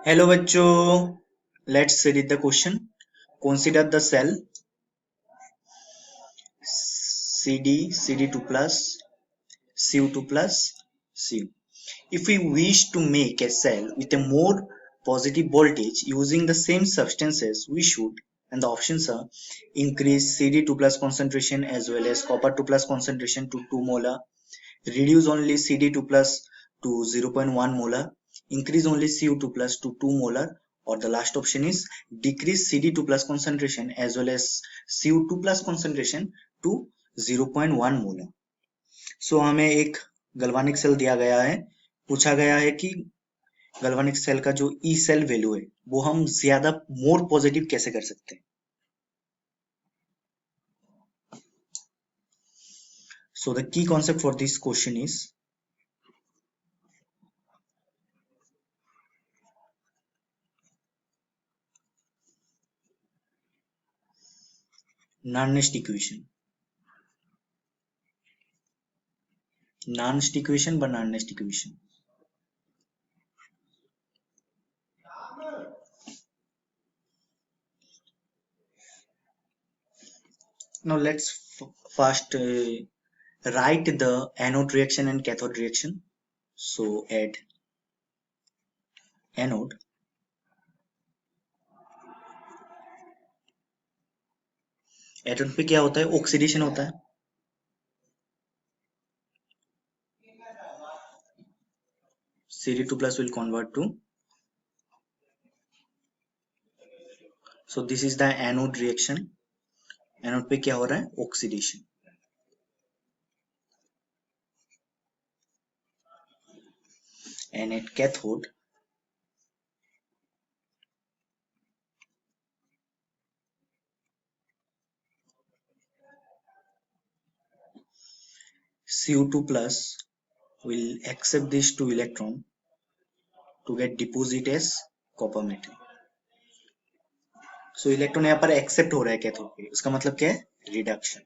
Hello बच्चों, let's read the question. Consider the cell CD2 plus Cu2 plus Cu. If we wish to make a cell with a more positive voltage using the same substances, we should, and the options are, increase CD2 plus concentration as well as copper 2 plus concentration to 2 molar, reduce only CD2 plus to 0.1 molar, increase only Cu2 plus to 2 molar, or the last option is decrease CD2 plus concentration as well as Cu2 plus concentration to 0.1 molar. So हमें एक गल्वानिक cell दिया गया है. पूछा गया है कि गल्वानिक cell का जो ई सेल वैल्यू है वो हम ज्यादा मोर पॉजिटिव कैसे कर सकते हैं. So the key concept for this question is Nernst equation. Nernst equation by Nernst equation. Now let's first write the anode reaction and cathode reaction. So add anode. Anode पे क्या होता है? Oxidation होता है. CD2 plus will convert to, so this is the anode reaction. Anode पे क्या हो रहा है? Oxidation. And at cathode, Cu2 plus will accept these two electron to get deposit as copper metal. So electron यहाँ पर accept हो रहा है कैथोड पे, उसका मतलब क्या है? Reduction.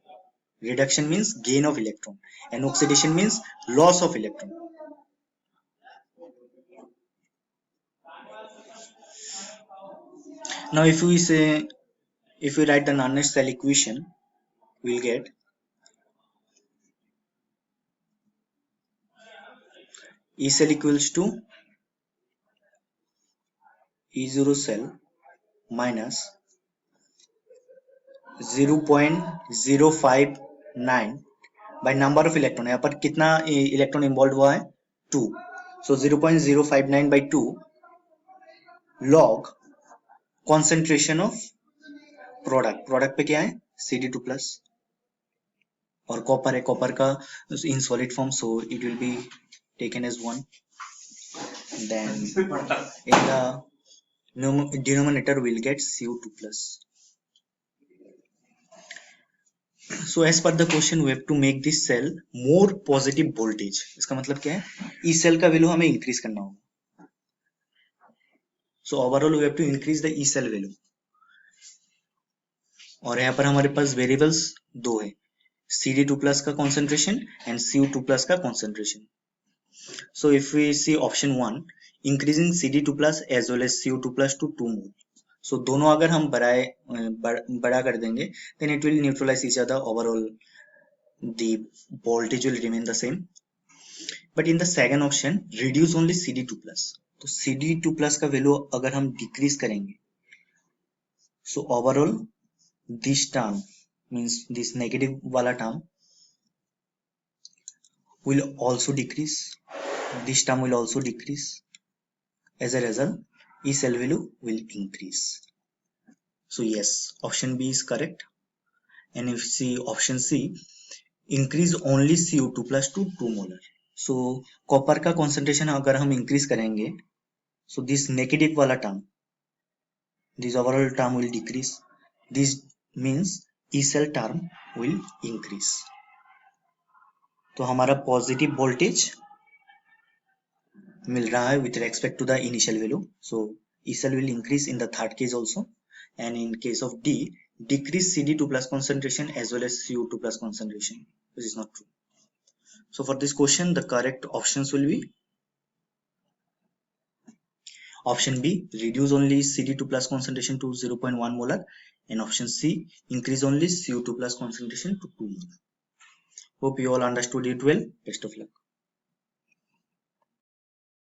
Reduction means gain of electron and oxidation means loss of electron. Now if we write the Nernst cell equation, we'll get E cell equals to E0 cell minus 0.059 by number of electron. यहाँ पर कितना electron involve हुआ है? 2. So 0.059 by 2 log concentration of product पे क्या है? CD2 plus. और copper है, कॉपर का in solid form, so it will be taken as 1. Then in the denominator we'll get Cu2 plus. So as per the question we have to make this cell more positive voltage. इसका मतलब क्या है? E cell का value हमें increase करना होगा. So overall we have to increase the E cell value. और यहाँ पर हमारे पास वेरिएबल्स दो है, CD2 plus का concentration and Cu2 plus का concentration. So if we see option 1, increasing CD2 plus as well as Cu2 plus to 2 mole. So दोनों अगर हम बड़ा कर देंगे then it will neutralize each other. Overall the voltage will remain the same. But in the second option, reduce only CD2 plus. तो CD2 plus का value अगर हम डिक्रीज करेंगे, so overall this term means this negative वाला term will also decrease. This term will also decrease. As a result, E cell value will increase. So yes, option B is correct. And if you see option C, increase only Cu2 plus to 2 molar. So copper का concentration अगर हम increase करेंगे, so this negative वाला term, this overall term will decrease. This means E cell term will increase. तो हमारा positive voltage मिल रहा है with respect to the initial value. So E cell will increase in the third case also. And in case of D, decrease CD2 plus concentration as well as Cu2 plus concentration, which is not true. So for this question, the correct options will be Option B, reduce only CD2 plus concentration to 0.1 molar, and option C, increase only CO2 plus concentration to 2 molar. Hope you all understood it well. Best of luck.